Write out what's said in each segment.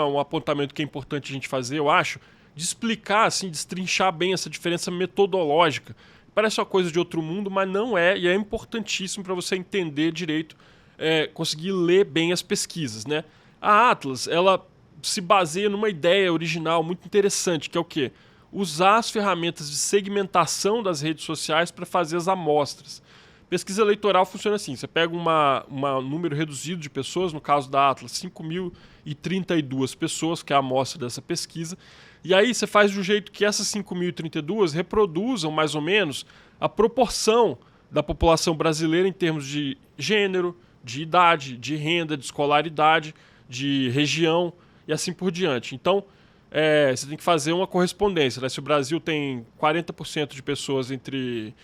um apontamento que é importante a gente fazer, eu acho, de explicar, assim, destrinchar bem essa diferença metodológica. Parece uma coisa de outro mundo, mas não é, e é importantíssimo para você entender direito, conseguir ler bem as pesquisas, né? A Atlas, ela se baseia numa ideia original muito interessante, que é o quê? Usar as ferramentas de segmentação das redes sociais para fazer as amostras. Pesquisa eleitoral funciona assim, você pega um número reduzido de pessoas, no caso da Atlas, 5.032 pessoas, que é a amostra dessa pesquisa, e aí você faz de um jeito que essas 5.032 reproduzam mais ou menos a proporção da população brasileira em termos de gênero, de idade, de renda, de escolaridade, de região e assim por diante. Então, você tem que fazer uma correspondência, né? Se o Brasil tem 40% de pessoas entre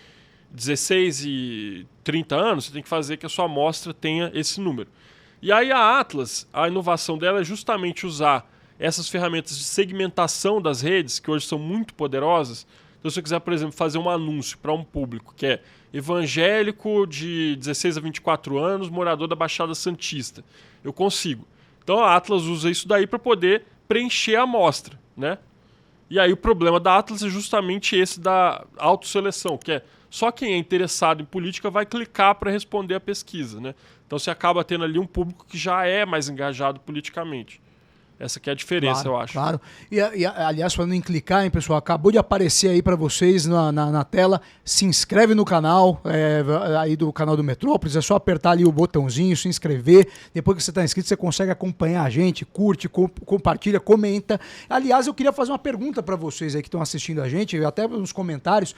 16 e 30 anos, você tem que fazer que a sua amostra tenha esse número. E aí a Atlas, a inovação dela é justamente usar essas ferramentas de segmentação das redes, que hoje são muito poderosas. Então, se você quiser, por exemplo, fazer um anúncio para um público que é evangélico de 16 a 24 anos, morador da Baixada Santista, eu consigo. Então a Atlas usa isso daí para poder preencher a amostra, né? E aí o problema da Atlas é justamente esse da autoseleção, que é só quem é interessado em política vai clicar para responder a pesquisa, né? Então você acaba tendo ali um público que já é mais engajado politicamente. Essa que é a diferença, Claro, eu acho. claro. Aliás, falando em clicar, hein, pessoal, acabou de aparecer aí para vocês na tela. Se inscreve no canal, aí do canal do Metrópolis. É só apertar ali o botãozinho, se inscrever. Depois que você está inscrito, você consegue acompanhar a gente, curte, compartilha, comenta. Aliás, eu queria fazer uma pergunta para vocês aí que estão assistindo a gente, até nos comentários.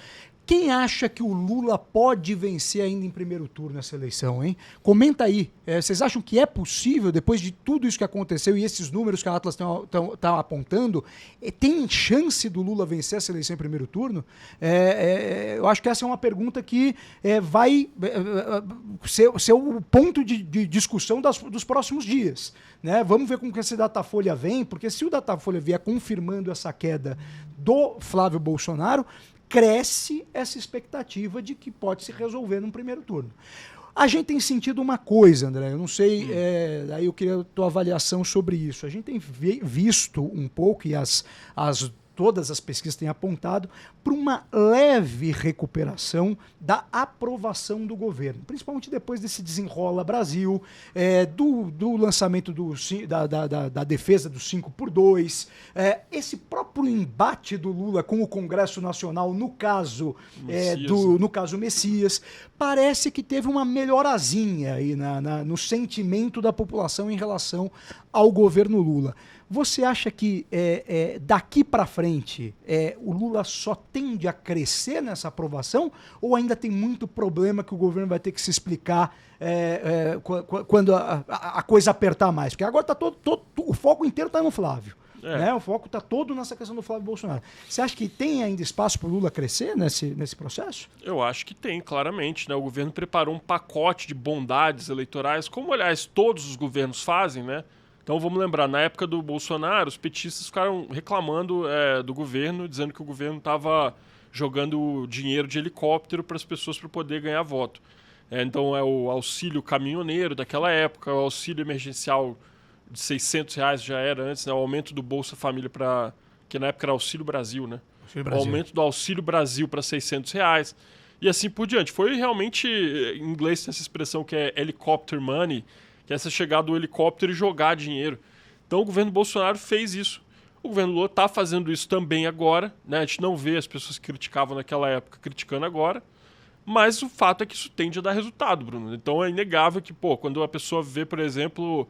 Quem acha que o Lula pode vencer ainda em primeiro turno essa eleição, hein? Comenta aí. Vocês acham que é possível, depois de tudo isso que aconteceu e esses números que a Atlas está apontando, tem chance do Lula vencer essa eleição em primeiro turno? Eu acho que essa é uma pergunta que vai ser o ponto de discussão dos próximos dias, né? Vamos ver como que esse Datafolha vem, porque se o Datafolha vier confirmando essa queda do Flávio Bolsonaro, cresce essa expectativa de que pode se resolver num primeiro turno. A gente tem sentido uma coisa, André, eu não sei, aí eu queria a tua avaliação sobre isso. A gente tem visto um pouco, e todas as pesquisas têm apontado, para uma leve recuperação da aprovação do governo, principalmente depois desse desenrola Brasil, do lançamento da defesa do 5x2, esse próprio embate do Lula com o Congresso Nacional, no caso Messias, parece que teve uma melhorazinha aí no sentimento da população em relação ao governo Lula. Você acha que daqui para frente o Lula só tende a crescer nessa aprovação ou ainda tem muito problema que o governo vai ter que se explicar quando a coisa apertar mais? Porque agora o foco inteiro está no Flávio. Né? O foco está todo nessa questão do Flávio Bolsonaro. Você acha que tem ainda espaço para o Lula crescer nesse processo? Eu acho que tem, claramente, né? O governo preparou um pacote de bondades eleitorais, como, aliás, todos os governos fazem, né? Então vamos lembrar, na época do Bolsonaro, os petistas ficaram reclamando do governo, dizendo que o governo estava jogando dinheiro de helicóptero para as pessoas para poder ganhar voto. Então é o auxílio caminhoneiro daquela época, o auxílio emergencial de R$600 já era antes, né? O aumento do Bolsa Família que na época era Auxílio Brasil, né? O aumento do Auxílio Brasil para R$600 e assim por diante. Foi realmente, em inglês tem essa expressão que é helicopter money, que é essa chegada do helicóptero e jogar dinheiro. Então o governo Bolsonaro fez isso. O governo Lula está fazendo isso também agora, né? A gente não vê as pessoas que criticavam naquela época criticando agora, mas o fato é que isso tende a dar resultado, Bruno. Então é inegável que, quando a pessoa vê, por exemplo,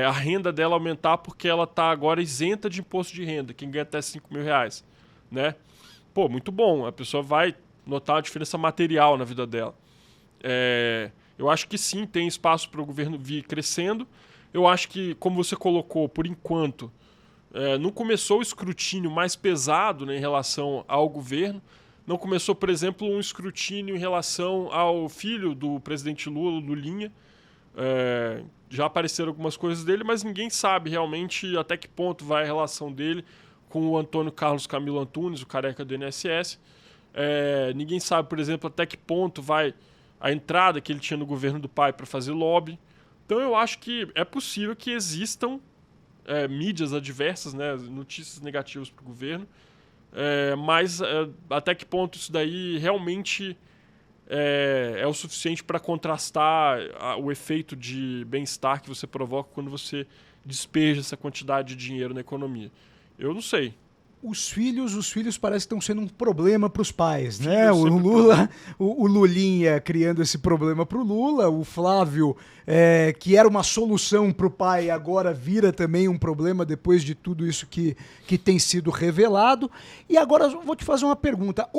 a renda dela aumentar porque ela está agora isenta de imposto de renda, quem ganha até R$5.000, né? Muito bom, a pessoa vai notar a diferença material na vida dela. Eu acho que sim, tem espaço para o governo vir crescendo. Eu acho que, como você colocou, por enquanto, não começou o escrutínio mais pesado, né, em relação ao governo. Não começou, por exemplo, um escrutínio em relação ao filho do presidente Lula, Lulinha. Já apareceram algumas coisas dele, mas ninguém sabe realmente até que ponto vai a relação dele com o Antônio Carlos Camilo Antunes, o careca do INSS. Ninguém sabe, por exemplo, até que ponto vai a entrada que ele tinha no governo do pai para fazer lobby. Então eu acho que é possível que existam mídias adversas, né, notícias negativas para o governo, mas até que ponto isso daí realmente é o suficiente para contrastar o efeito de bem-estar que você provoca quando você despeja essa quantidade de dinheiro na economia. Eu não sei. Os filhos parecem que estão sendo um problema para os pais, Filho né? O sempre Lula, o Lulinha criando esse problema para o Lula, o Flávio, que era uma solução para o pai, agora vira também um problema depois de tudo isso que tem sido revelado. E agora eu vou te fazer uma pergunta.